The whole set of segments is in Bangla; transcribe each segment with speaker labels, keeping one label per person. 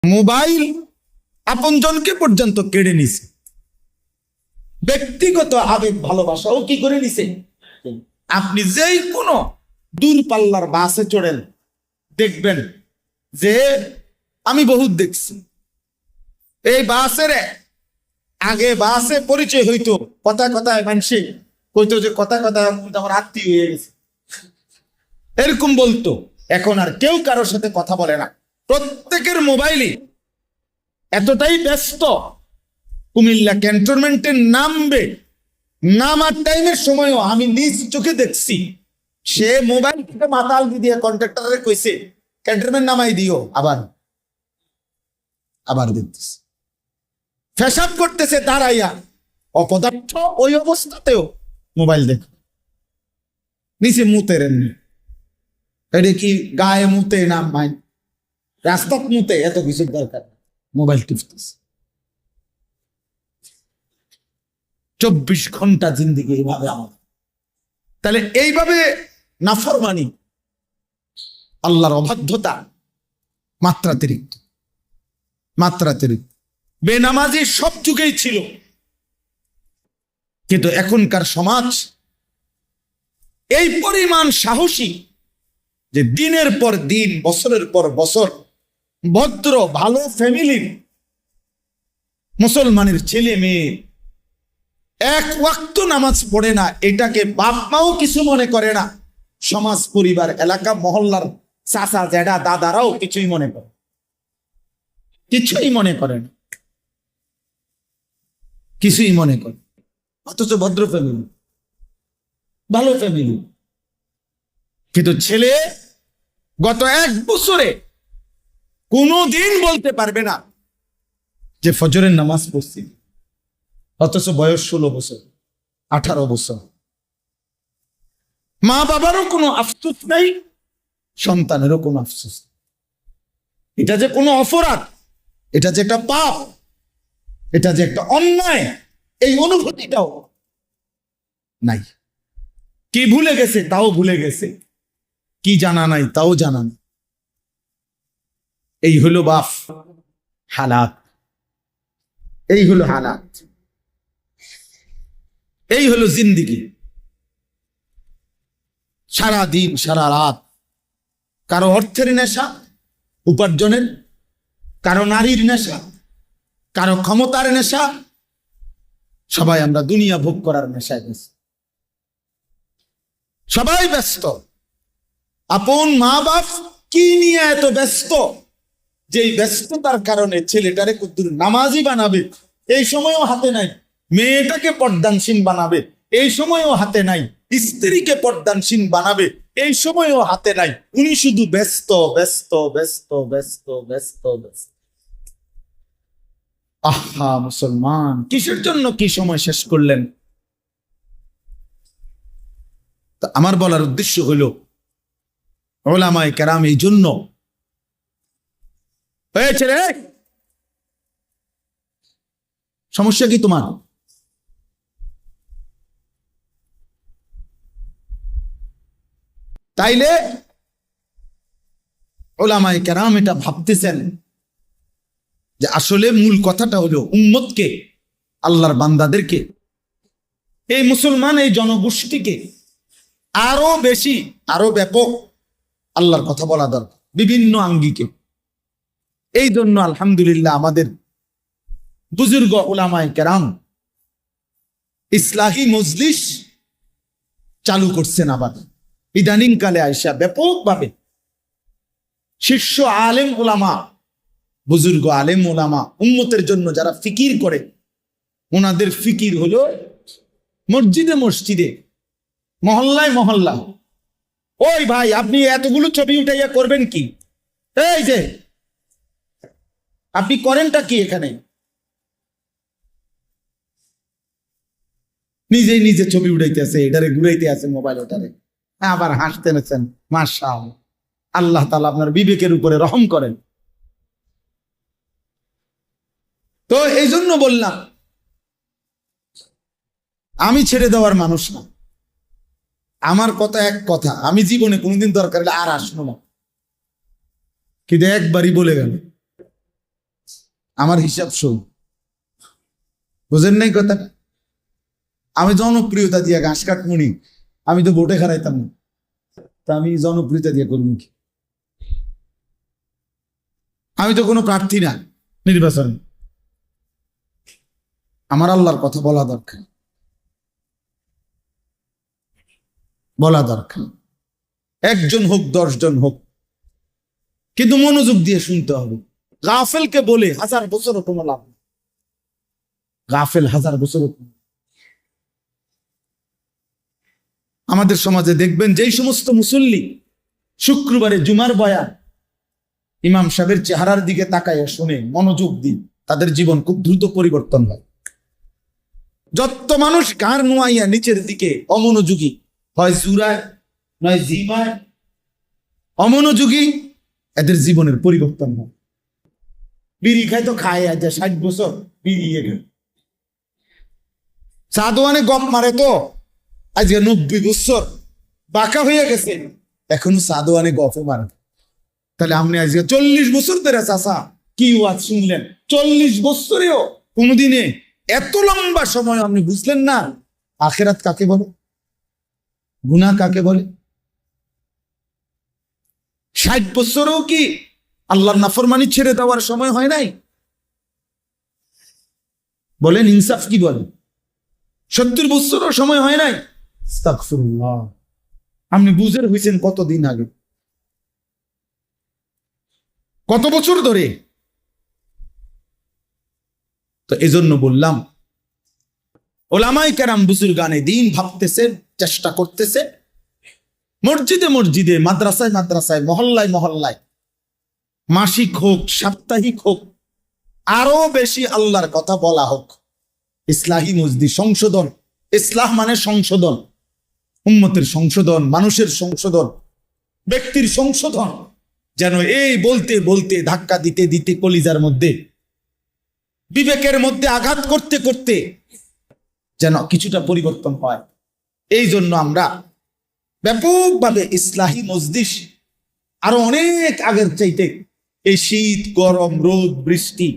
Speaker 1: মোবাইল আপনজনকে পর্যন্ত কেড়ে নিছে, ব্যক্তিগত আবেগ ভালোবাসাও কি করে নিছে। আপনি যেই কোনো দূরপাল্লার বাসে চড়েন, দেখবেন যে আমি বহুত দেখছি এই বাসের আগে বাসে পরিচয় হইতো, কথা কথায় মানুষে কইতো যে কথা কথা আমার আত্মীয় হয়ে গেছে, এরকম বলতো। এখন আর কেউ কারোর সাথে কথা বলে না, প্রত্যেকের মোবাইলে এতটাই ব্যস্ত। কুমিল্লা ক্যান্টনমেন্টে নামার টাইমের সময়ও আমি নিজ চোখে দেখছি, সে মোবাইল থেকে মাতাল দিয়ে কন্ট্রাক্টরে কইছে ক্যান্টনমেন্ট নামাই দিও, আবার দেখতেছে ফেসাব করতেছে দাঁড়াইয়া, অপদার্থ ওই অবস্থাতেও মোবাইল দেখ নিচে মুতের এমনি, এটা কি গায়ে মুতে না ভাই রাস্তাত মুতে, এত কিছু দরকার, মোবাইল টিপতেছে। 24 ঘন্টা জিন্দিগি এইভাবে আমার। তাহলে এইভাবে নাফরমানি, আল্লাহর অবাধ্যতা মাত্রাতিরিক্ত। বেনামাজি সব যুগেই ছিল, কিন্তু এখনকার সমাজ এই পরিমাণ সাহসী যে দিনের পর দিন, বছরের পর বছর ভদ্র ভালো ফ্যামিলির মুসলমানের ছেলে মেয়ে এক ওয়াক্ত নামাজ পড়ে না, এটাকে বাপ মাও কিছু মনে করে না, সমাজ পরিবার এলাকা মহল্লার চাচা জেঠা দাদারাও কিছুই মনে করে না, কিছুই মনে করে। অথচ ভদ্র ফ্যামিলি, ভালো ফ্যামিলি, কিন্তু ছেলে গত 1 বছরে কোনোদিন বলতে পারবে না যে ফজরের নামাজ পড়ছি, অথচ বয়স 16 বছর 18 বছর। মা বাবারও কোনো আফসোস নাই, সন্তানেরও কোনো আফসোস। এটা যে কোনো অপরাধ, এটা যে একটা পাপ, এটা যে একটা অন্যায়, এই অনুভূতিটাও নাই। কি ভুলে গেছে তাও ভুলে গেছে, কি জানা নাই তাও জানা নাই। এই হলো বাপ হালাত, এই হলো হালাত, এই হলো জিন্দিগি। সারা দিন সারা রাত কারো অর্থের নেশা উপার্জনের, কারো নারীর নেশা, কারো ক্ষমতার নেশা, সবাই আমরা দুনিয়া ভোগ করার নেশায় ব্যস্ত, সবাই ব্যস্ত। আপন মা বাপ কি নিয়ে এত ব্যস্ত যে এই ব্যস্ততার কারণে ছেলেটারে কুদ্দুর নামাজি বানাবে এই সময়ও হাতে নাই, মেয়েটাকে পর্দানসীন বানাবে এই সময়ও হাতে নাই, স্ত্রীকে পর্দানসীন বানাবে এই সময়ও হাতে নাই। উনি শুধু ব্যস্ত ব্যস্ত ব্যস্ত ব্যস্ত ব্যস্ত ব্যস্ত। আহা মুসলমান, কিসের জন্য কি সময় শেষ করলেন? তা আমার বলার উদ্দেশ্য হলো, ওলামায়ে কেরাম এই জন্য হয়েছে রে, সমস্যা কি তোমার? তাইলে ওলামায়ে কেরাম এটা ভাবতেছেন যে আসলে মূল কথাটা হলো উম্মতকে, আল্লাহর বান্দাদেরকে, এই মুসলমান এই জনগোষ্ঠীকে আরো বেশি আরো ব্যাপক আল্লাহর কথা বলা দরকার বিভিন্ন আঙ্গিকে। এই জন্য আলহামদুলিল্লাহ আমাদের বুজুর্গ উলামায়ে কেরাম ইসলাহি মজলিস চালু করছেন। আবার ইদানিং কালে আইসা ব্যাপকভাবে শীর্ষ আলেম উলামা, বুজুর্গ আলেম উলামা উম্মতের জন্য যারা ফিকির করে, ওনাদের ফিকির হলো মসজিদে মসজিদে, মহল্লায় মহল্লা। ওই ভাই আপনি এতগুলো ছবি উঠাইয়া করবেন কি? এই যে আপনি করেনটা কি এখানে? নিজেই নিজে ছবি উঠাইতে আছে, এটারে ঘুরাইতে আছে মোবাইল, ওটারে আবার হাসতে নেছেন। মাশাআল্লাহ, আল্লাহ তাআলা আপনার বিবেকের উপরে রহম করেন। তো এই জন্য বললাম, আমি ছেড়ে দেওয়ার মানুষ না, আমার কথা এক কথা, আমি জীবনে কোনোদিন দরকার হলে আর আসবো না, কিন্তু একবারই বলে গেল আমার হিসাব শোন, বুঝেন নাই কথা? আমি জনপ্রিয়তা দিয়ে ঘাস কাটমুনি, আমি তো ভোটে খারাইতাম না, তা আমি জনপ্রিয়তা দিয়ে করবো কি? আমি তো কোনো প্রার্থী না নির্বাচনে। আমার আল্লাহর কথা বলা দরকার, বলা দরকার। একজন হোক 10 জন হোক, কিন্তু মনোযোগ দিয়ে শুনতে হবে। গাফেলকে বলে 1000 বছরও কোনো লাভ নেই। গাফেল 1000 বছরও। আমাদের সমাজে দেখবেন যেই সমস্ত মুসল্লি শুক্রবারে জুমার বয়ান ইমাম সাহেবের চেহারার দিকে তাকায় শুনে মনোযোগ দিন, তাদের জীবন খুব দ্রুত পরিবর্তন হয়। যত মানুষ গার নোয়াইয়া নিচের দিকে অমনোযোগী, হয় জুরায় নয় জিমায় অমনোযোগী, এদের জীবনের পরিবর্তন হয়। বিড়ি খায় তো খায় আজ 60 বছর বিড়ি সাদোয়ানে গপ মারে তো আজকে 90 বছর বাঁকা হয়ে গেছে, এখনো সাদোয়ানে গপও মারে। তাহলে আপনি আজকে 40 বছর ধরে চাচা কি ওয়াজ শুনলেন, 40 বছরেও কোনোদিনে এত লম্বা সময় আপনি বুঝলেন না আখিরাত কাকে বলে, গুনাহ কাকে বলে। 60 বছরেও কি আল্লাহর নাফরমানি ছেড়ে দেওয়ার সময় হয় নাই? বলেন ইনসাফ কি বলেন? 70 বছরও সময় হয় নাই? আস্তাগফিরুল্লাহ। আপনি বুঝের হয়েছেন কতদিন আগে, কত বছর ধরে? তো এজন্য বললাম ওলামায়ে কেরাম বুজুর্গানে দ্বীন ভাবতেছে, চেষ্টা করতেছে, মসজিদে মসজিদে, মাদ্রাসায় মাদ্রাসায়, মহল্লায় মহল্লায়, মাসিক হোক সাপ্তাহিক হোক, আরো বেশি আল্লাহর কথা বলা হোক। ইসলাহি মজদি সংশোধন, ইসলাহ মানে সংশোধন, উম্মতের সংশোধন, মানুষের সংশোধন, ব্যক্তির সংশোধন, যেন এই বলতে বলতে ধাক্কা দিতে দিতে কলিজার মধ্যে বিবেকের মধ্যে আঘাত করতে করতে যেন কিছুটা পরিবর্তন হয়। এই জন্য আমরা ব্যাপকভাবে ইসলাহি মজলিস আরো অনেক আগের চাইতে এই শীত গরম রোদ বৃষ্টি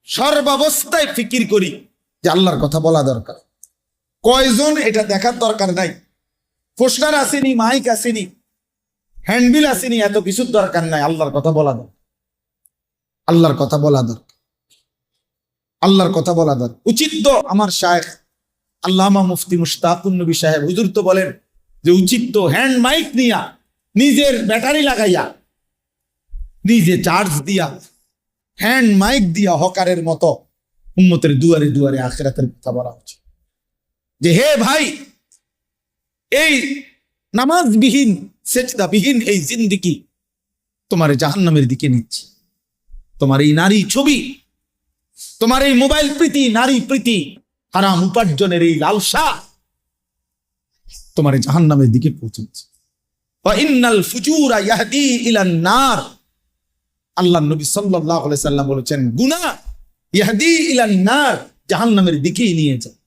Speaker 1: সর্বাবস্থায় ফিকির করি যে আল্লাহর কথা বলা দরকার। কয়জন এটা দেখার দরকার নাই, পোস্টার আসেনি, মাইক আসেনি, হ্যান্ডবিল আসেনি, এত কিছুর দরকার নাই। আল্লাহর কথা বলা দরকার, আল্লাহর কথা বলা দরকার, আল্লাহর কথা বলা দরকার। উচিত তো আমার শায়েখ আল্লামা মুফতি মুশতাকুন নবী সাহেব হুজুর তো বলেন যে উচিত তো হ্যান্ড মাইক নিয়া, নিজের ব্যাটারি লাগাইয়া, নিজে চার্জ দিয়া, হ্যান্ড মাইক দিয়া হকারের মতো উম্মতের দুয়ারে দুয়ারে আখিরাতের কথা বলা উচিত। যে হে ভাই, এই নামাজবিহীন সেজদাবিহীন এই জিন্দেগি তোমার জাহান্নামের দিকে নিচ্ছে। তোমার এই নারী ছবি, তোমার এই মোবাইল প্রীতি, নারী প্রীতি, হারাম উপার্জনের এই লালসা তোমার জাহান্নামের দিকে পৌঁছাচ্ছে। ইন্নাল ফুজুরা ইয়াহদি ইলান নার, আল্লাহর নবী সাল্লাল্লাহু আলাইহি সাল্লাম বলেছেন গুনাহ ইয়াহদি ইলান নার, জাহান্নামের দিকেই নিয়ে যায়,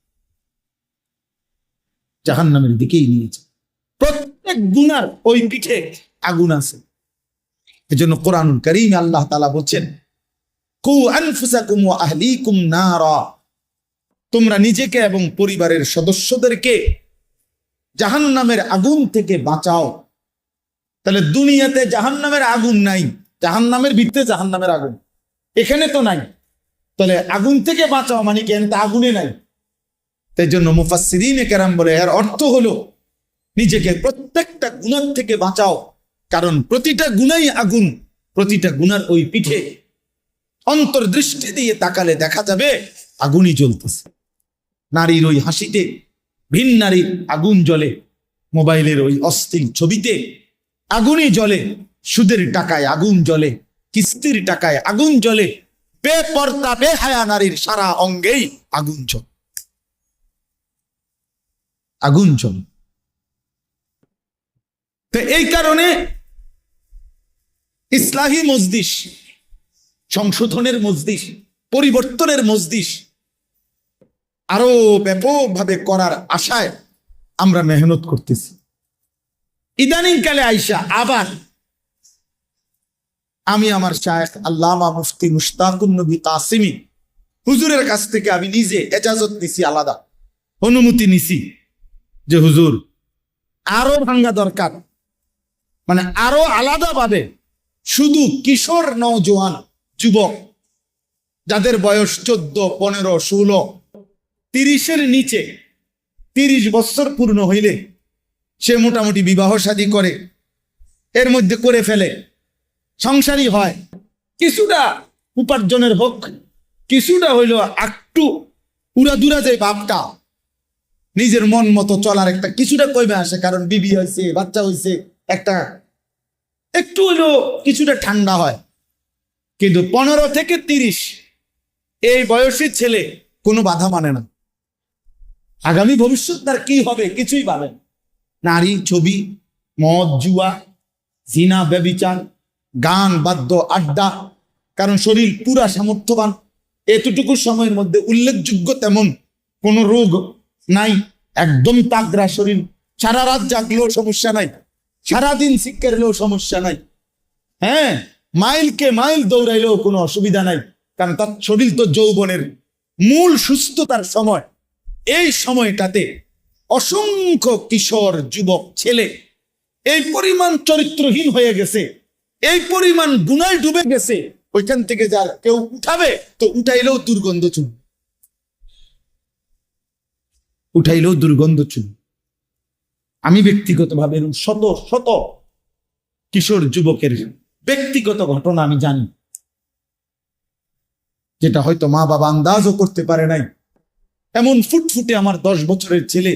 Speaker 1: জাহান্নামের দিকেই নিয়ে যায়। প্রত্যেক গুনার ওই পিঠে আগুন আছে। এজন্য কোরআনুল কারীমে আল্লাহ তাআলা বলেন কু আনফুসাকুম ওয়া আহলিকুম নারা, তোমরা নিজেকে এবং পরিবারের সদস্যদেরকে জাহান্নামের আগুন থেকে বাঁচাও। তাহলে দুনিয়াতে জাহান্নামের আগুন নাই, জাহান্নামের ভিতরে জাহান্নামের আগুন এখানে তো নাই, তাহলে আগুন থেকে বাঁচাও মানে কি? এখানে তো আগুনে নাই। তাই জন্য মুফাসসিরিনে কেরাম বলে এর অর্থ হলো নিজেকে প্রত্যেকটা গুনাহ থেকে বাঁচাও, কারণ প্রতিটা গুনাহই আগুন, প্রতিটা গুনার ওই পিঠে অন্তর্দৃষ্টি দিয়ে তাকালে দেখা যাবে আগুনই জ্বলতেছে। নারীর ওই হাসিতে ভিন নারীর আগুন জ্বলে, মোবাইলের ওই অস্থির ছবিতে আগুনই জ্বলে, সুদের টাকায় আগুন জ্বলে, কিস্তির টাকায় আগুন জ্বলে, বেপর্দা বেহায়া নারীর সারা অঙ্গেই আগুন জ্বলে, আগুন জ্বলে। তো এই কারণে ইসলাহি মজলিস, সংশোধনের মজলিস, পরিবর্তনের মজলিস আরো ব্যাপকভাবে করার আশায় আমরা মেহনত করতেছি। ইদানিং কালে আইসা আমি আমার শায়েখ আল্লামা মুফতি মুশতাকুন নবী কাসিমি হুজুরের কাছ থেকে আমি নিজে এজাজত নিছি, আলাদা অনুমতি নিছি যে হুজুর আরো ভাঙ্গা দরকার, মানে আরো আলাদা ভাবে শুধু কিশোর নওজোয়ান যুবক যাদের বয়স 14, 15, 16, 30-এর নিচে, 30 বছর পূর্ণ হইলে সে মোটামুটি বিবাহ শাদী করে, এর মধ্যে করে ফেলে, সংসারী হয়, কিছুটা উপার্জনের হোক, কিছুটা হইল একটু উড়াদুরা যে ভাবটা নিজের মন মতো চলার একটা কিছুটা কমে আসে, কারণ বিবি হয়েছে, বাচ্চা হয়েছে, একটা একটু হইলো কিছুটা ঠান্ডা হয়। কিন্তু 15 থেকে 30 এই বয়সী ছেলে কোনো বাধা মানে না। আগামী ভবিষ্যৎ তার কি হবে কিছুই ভাবেন, নারী, ছবি, মদ, জুয়া, জিনা, ব্যভিচার, গান, বাদ্য, আড্ডা, কারণ শরীর পুরা সামর্থ্যবান, এতটুকু সময়ের মধ্যে উল্লেখযোগ্য তেমন কোনো রোগ নাই, একদম তাগড়া শরীর, সারা রাত জাগলেও সমস্যা নাই, সারাদিন শিক্ষারলেও সমস্যা নাই, হ্যাঁ মাইলকে মাইল দৌড়াইলেও কোনো অসুবিধা নাই, কারণ তার শরীর তো যৌবনের মূল সুস্থতার সময়। এই সময়টাতে অসংখ্য কিশোর যুবক ছেলে এই পরিমাণ চরিত্রহীন হয়ে গেছে, এই পরিমাণ গুনায় ডুবে গেছে, ওইখান থেকে যা কেউ উঠাবে তো উঠাইলেও দুর্গন্ধ চুল, উঠাইলেও দুর্গন্ধ চুল। আমি ব্যক্তিগতভাবে এরকম শত শত কিশোর যুবকের ব্যক্তিগত ঘটনা আমি জানি, যেটা হয়তো মা বাবা আন্দাজও করতে পারে নাই। এমন ফুটফুটে আমার 10 বছরের ছেলে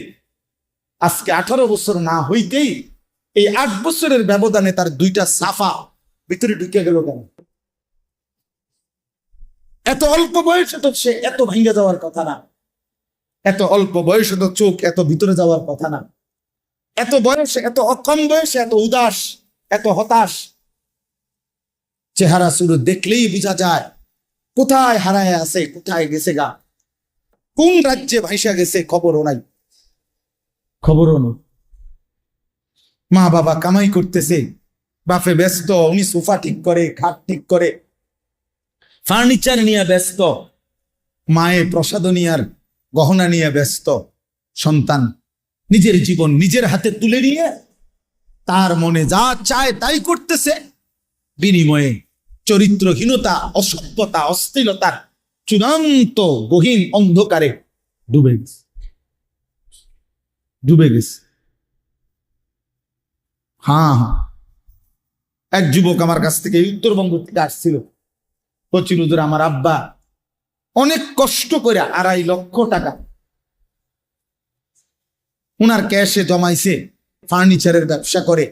Speaker 1: আজকে 18 বছর না হইতেই এই 8 বছরের ব্যবধানে তার 2টা সাফা ভিতরে ঢুকে গেল কেন? এত অল্প বয়সে তো সে এত ভেঙে যাওয়ার কথা না, এত অল্প বয়সে তো চোখ এত ভিতরে যাওয়ার কথা না, এত বয়সে, এত কম বয়সে এত উদাস, এত হতাশ। চেহারা শুরু দেখলেই বোঝা যায় কোথায় হারায় আছে, কোথায় গেছে গা, কোন রাজ্যে ভাইসা গেছে খবরও নাই, খবরও নেই। মা বাবা কামাই করতেছে, বাপে ব্যস্ত, উনি সোফা ঠিক করে, খাট ঠিক করে, ফার্নিচার নিয়ে ব্যস্ত, মায়ে প্রসাদনিয়ার গহনা নিয়ে ব্যস্ত, সন্তান নিজের জীবন নিজের হাতে তুলে নিয়ে তার মনে যা চায় তাই করতেছে, বিনিময়ে চরিত্রহীনতা, অসভ্যতা, অশ্লীলতার চূড়ান্ত গহীন অন্ধকারে ডুবে গেছে, ডুবে গেছে। হ্যাঁ, এক যুবক আমার কাছ থেকে উত্তরবঙ্গ থেকে আসছিল, বলছিল হুজুর আমার আব্বা অনেক কষ্ট করে 2.5 লক্ষ টাকা উনার ক্যাশে জমাইছে, ফার্নিচারের ব্যবসা করে,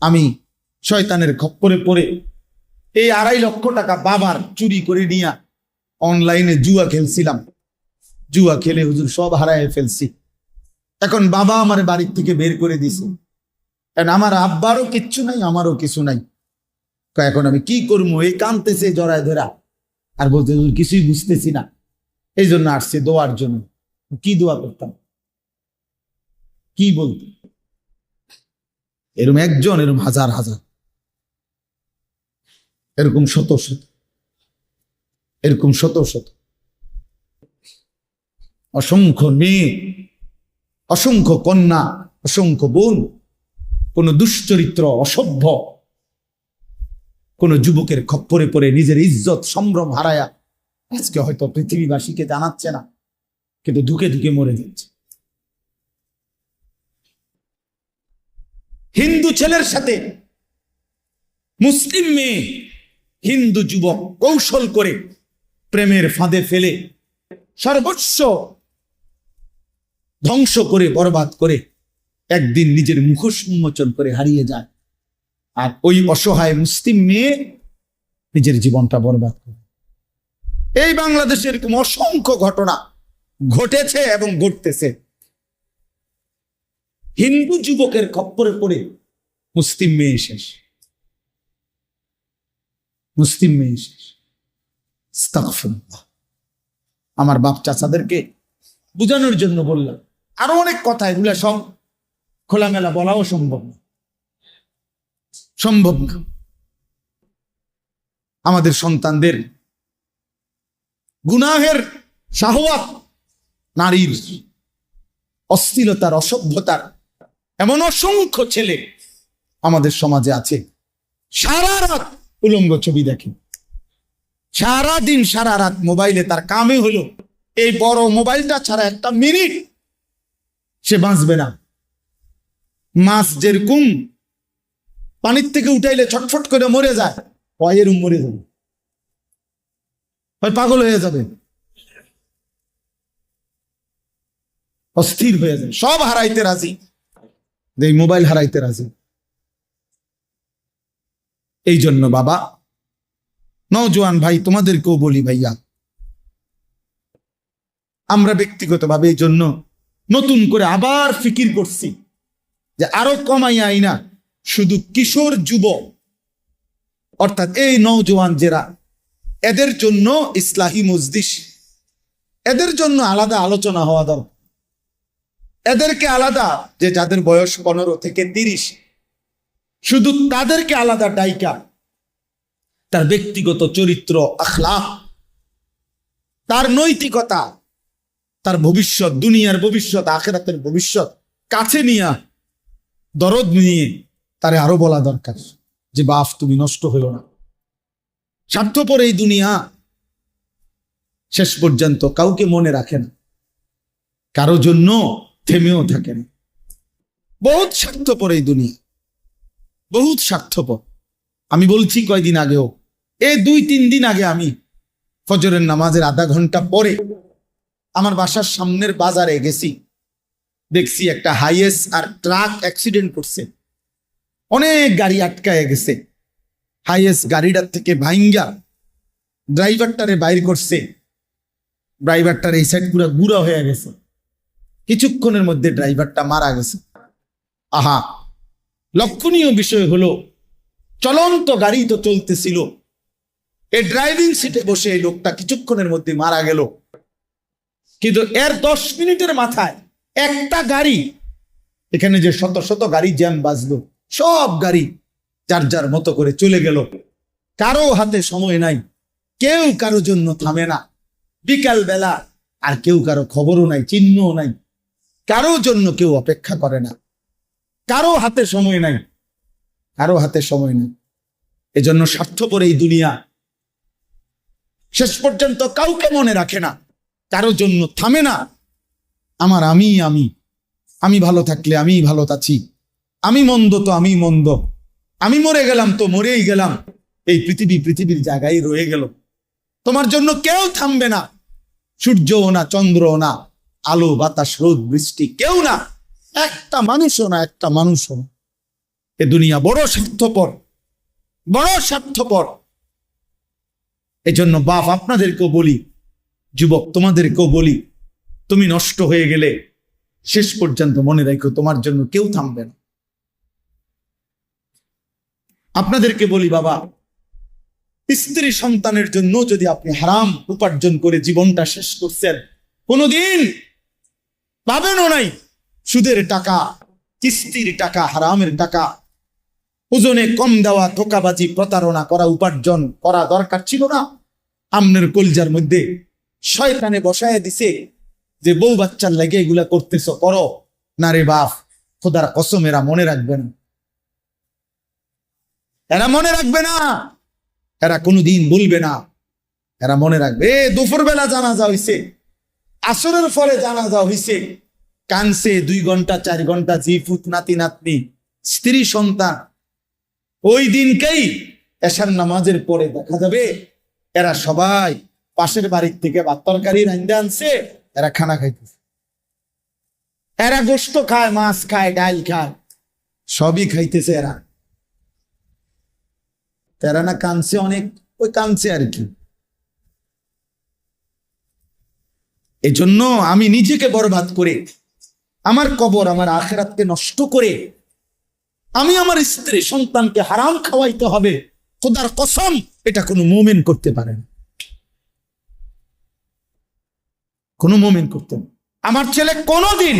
Speaker 1: আমি শয়তানের খপ্পরে পড়ে এই 2.5 লক্ষ টাকা বাবার চুরি করে নিয়ে অনলাইনে জুয়া খেলছিলাম, জুয়া খেলে হুজুর সব হারায় ফেলছি, এখন বাবা আমার বাড়ির থেকে বের করে দিছে, আমার আব্বারও কিচ্ছু নাই, আমারও কিছু নাই, এখন আমি কি করবো? এই কাঁদতেছে জড়ায় ধরা, আর বলতে হুজুর কিছুই বুঝতেছি না, এই জন্য আসছে দোয়ার জন্য। কি দোয়া করতাম, কি বলতো? এরকম একজন, এরকম হাজার হাজার, এরকম শত শত, এরকম শত শত, অসংখ্য মেয়ে, অসংখ্য কন্যা, অসংখ্য বোন, কোন দুশ্চরিত্র, অসভ্য কোন যুবকের খপ্পরে পড়ে নিজের ইজ্জত সম্ভ্রম হারায়া আজকে হয়তো পৃথিবীবাসীকে জানাচ্ছে না, কিন্তু ধুকে ধুকে মরে যাচ্ছে। হিন্দু ছেলের সাথে মুসলিম মেয়ে, হিন্দু যুবক কৌশল করে প্রেমের ফাঁদে ফেলে সর্বস্ব ধ্বংস করে, বরবাদ করে একদিন নিজের মুখোশ উন্মোচন করে হারিয়ে যায়, আর ওই অসহায় মুসলিম মেয়ে নিজের জীবনটা বরবাদ করে। এই বাংলাদেশে এরকম অসংখ্য ঘটনা ঘটেছে এবং ঘটতেছে। হিন্দু যুবকের খপ্পরে পড়ে মুসলিম মেয়ে শেষ, মুসলিম মেয়ে শেষ। আস্তাগফিরুল্লাহ। আমার বাপ চাচাদেরকে বুঝানোর জন্য বললাম, আরো অনেক কথা, এগুলা সব খোলামেলা বলাও সম্ভব না, সম্ভব না। আমাদের সন্তানদের গুনাহের শাহওয়াত, নারীর অশ্লীলতার, অসভ্যতার এমন অসংখ্য ছেলে আমাদের সমাজে আছে, সারা রাত উলঙ্গ ছবি দেখে, সারা দিন সারা রাত মোবাইলে তার কামে হলো এই বড় মোবাইলটা ছাড়া একটা মিনিট সে বাঁচবে না। মাছ যেরকম পানির থেকে উঠাইলে ছটফট করে মরে যায়, এরম মরে যাবে, পাগল হয়ে যাবে, অস্থির হয়ে যাবে, সব হারাইতে রাজি, এই মোবাইল হারাইতে রাজি। এই জন্য বাবা, নওজোয়ান ভাই, তোমাদেরকেও বলি ভাইয়া, আমরা ব্যক্তিগতভাবে এই জন্য নতুন করে আবার ফিকির করছি যে আরো কমাইয়া আইনা শুধু কিশোর যুবক অর্থাৎ এই নওজোয়ান যারা, এদের জন্য ইসলাহি মজলিস, এদের জন্য আলাদা আলোচনা হওয়া দরকার। এদেরকে আলাদা, যে যাদের বয়স 15 থেকে 30, শুধু তাদেরকে আলাদা ডাইকা তার ব্যক্তিগত চরিত্র, আখলাক, তার নৈতিকতা, তার ভবিষ্যৎ, দুনিয়ার ভবিষ্যৎ, আখিরাতের ভবিষ্যৎ কাছে নিয়ে, দরদ নিয়ে তারে আরো বলা দরকার যে বাপ তুমি নষ্ট হইও না। স্বার্থপর এই দুনিয়া শেষ পর্যন্ত কাউকে মনে রাখে না, কারো জন্য থেমেও থাকে না। বহুত স্বার্থপর এই দুনিয়া, বহুত স্বার্থপর। আমি বলছি কয়দিন আগেও, এই 2-3 দিন আগে আমি ফজরের নামাজের আধা ঘন্টা পরে আমার বাসার সামনের বাজারে গেছি, দেখছি একটা হাইয়েস আর ট্রাক অ্যাক্সিডেন্ট করছে, অনেক গাড়ি আটকায় গেছে। হাইয়েস গাড়িটার থেকে ভাইঙ্গা ড্রাইভারটারে বাইর করছে, ড্রাইভারটার এই সাইড পুরো গুঁড়া হয়ে গেছে, কিছুক্ষণের মধ্যে ড্রাইভারটা মারা গেছে। আহা, লক্ষণীয় বিষয় হলো চলন্ত গাড়ি তো চলতেছিল, এই ড্রাইভিং সিটে বসে এই লোকটা কিছুক্ষণের মধ্যে মারা গেল, কিন্তু এর 10 মিনিটের মাথায় একটা গাড়ি, এখানে যে শত শত গাড়ি জ্যাম বাজলো, সব গাড়ি যার যার মতো করে চলে গেল, কারো হাতে সময় নাই, কেউ কারো জন্য থামে না, বিকাল বেলা আর কেউ কারো খবরও নাই, চিহ্নও নাই, কারো জন্য কেউ অপেক্ষা করে না, কারো হাতে সময় নাই, কারো হাতে সময় নেই। এজন্য স্বার্থপর এই দুনিয়া শেষ পর্যন্ত কাউকে মনে রাখে না, কারো জন্য থামে না। আমার আমি আমি আমি ভালো থাকলে আমি ভালো আছি, আমি মন্দ তো আমি মন্দ, আমি মরে গেলাম তো মরেই গেলাম, এই পৃথিবীর জায়গায় রয়ে গেল। তোমার জন্য কেউ থামবে না, সূর্যও না, চন্দ্রও না, আলো বাতাস রোদ বৃষ্টি কেউ না, একটা মানুষও না, একটা মানুষও না। এ দুনিয়া বড় স্বার্থপর, বড় স্বার্থপর। এজন্য বাপ আপনাদেরকেও বলি, যুবক তোমাদেরকেও বলি, তুমি নষ্ট হয়ে গেলে শেষ পর্যন্ত মনে রাখো তোমার জন্য কেউ থামবে না। আপনাদেরকে বলি বাবা, স্ত্রী সন্তানের জন্য যদি আপনি হারাম উপার্জন করে জীবনটা শেষ করছেন, কোনোদিন পাবেনও নাই। সুদের টাকা, কিস্তির টাকা, হারামের টাকা, ওজনে কম দেওয়া, ধোকাবাজি, প্রতারণা করা উপার্জন করা দরকার ছিল না। আমনের কলজার মধ্যে শয়তানে বসায় দিছে যে বউ বাচ্চার লাগে এগুলা করতেছ, করো না রে বাপ, খোদার কসম এরা মনে রাখবে না, এরা মনে রাখবে না, এরা কোনোদিন বলবে না, এরা মনে রাখবে। দুপুর বেলা জানাজা হইছে, আসরের পরে জানাজা হইছে, কানছে 2 ঘন্টা 4 ঘন্টা জি ফুত নাতি নাতনি স্ত্রী সন্তান। ওই দিনকেই এশার নামাজের পরে দেখা যাবে এরা সবাই পাশের বাড়ির থেকে ভাত তরকারি রান্না আনছে, এরা খানা খাইতেছে, এরা গোশত খায়, মাছ খায়, ডাল খায়, সবই খাইতেছে এরা। এরা না কানছে অনেক, ওই কানছে আর কি। এজন্য আমি নিজেকে বরবাদ করে, আমার কবর, আমার আখিরাতকে নষ্ট করে আমি আমার স্ত্রী সন্তানকে হারাম খাওয়াইতে হবে, খোদার কসম এটা কোনো মুমিন করতে পারে না, কোনো মুমিন করতে না। আমার ছেলে কোনোদিন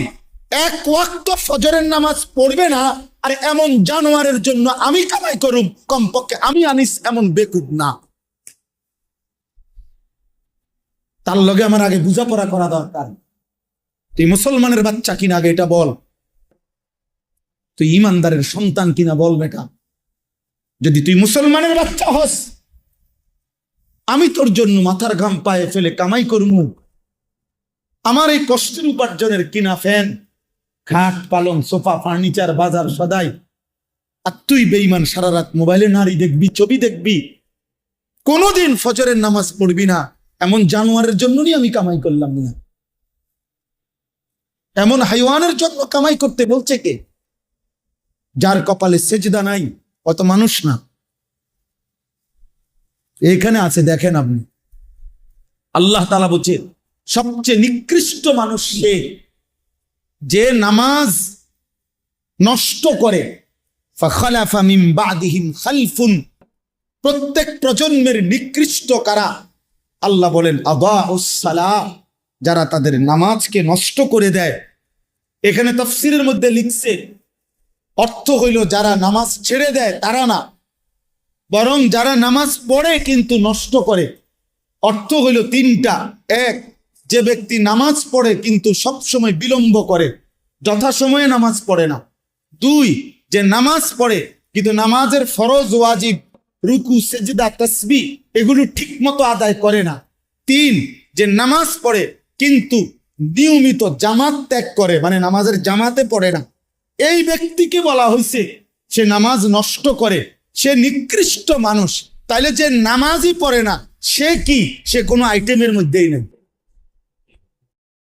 Speaker 1: 1 ওয়াক্ত ফজরের নামাজ পড়বে না, আর এমন জানোয়ারের জন্য আমি কামাই করুম, কমপক্ষে আমি আনিস এমন বেকুব না। তার লগে আমার আগে বোঝাপড়া করা দরকার। তুই মুসলমানের বাচ্চা কিনা আগে এটা বল, তুই ইমানদারের সন্তান কিনা বল বেটা। যদি তুই মুসলমানের বাচ্চা হস, আমি তোর জন্য মাথার ঘাম পায়ে ফেলে কামাই করমু, আমার এই কষ্টের উপার্জনের কিনা ফ্যান, খাট, পালং, সোফা, ফার্নিচার, বাজার সদাই, আর তুই বেঈমান সারা রাত মোবাইলে নারী দেখবি, ছবি দেখবি, কোনোদিন ফজরের নামাজ পড়বি না। এমন জানোয়ারের জন্যই আমি কামাই করলাম না। এমন হাইওয়ানের জন্য কামাই করতে বলছে কে? যার কপালে সেজদা নাই, অত মানুষ না। এখানে আছে, দেখেন আপনি, আল্লাহ তাআলা বলছে সবচেয়ে নিকৃষ্ট মানুষ সে যে নামাজ নষ্ট করে। ফাখালাফা মিন বাদিহিম খালফুন, প্রত্যেক প্রজন্মের নিকৃষ্ট কারা? আল্লাহ বলেন আদাউস সালাহ, যারা তাদের নামাজকে নষ্ট করে দেয়। এখানে তাফসীরের মধ্যে লিখছে অর্থ হইল যারা নামাজ ছেড়ে দেয় তারা না, বরং যারা নামাজ পড়ে কিন্তু নষ্ট করে। অর্থ হইল তিনটা: এক, যে ব্যক্তি নামাজ পড়ে কিন্তু সবসময় বিলম্ব করে, যথাসময়ে নামাজ পড়ে না। দুই, যে নামাজ পড়ে কিন্তু নামাজের ফরজ ওয়াজিব, রুকু, সেজদা, তাসবিহ এগুলো ঠিক মতো আদায় করে না। তিন, যে নামাজ পড়ে কিন্তু নিয়মিত জামাত ত্যাগ করে, মানে নামাজের জামাতে পড়ে না। এই ব্যক্তিকে বলা হয়েছে সে নামাজ নষ্ট করে, সে নিকৃষ্ট মানুষ। তাইলে যে নামাজই পড়ে না সে কি? সে কোনো আইটেমের মধ্যেই নেই।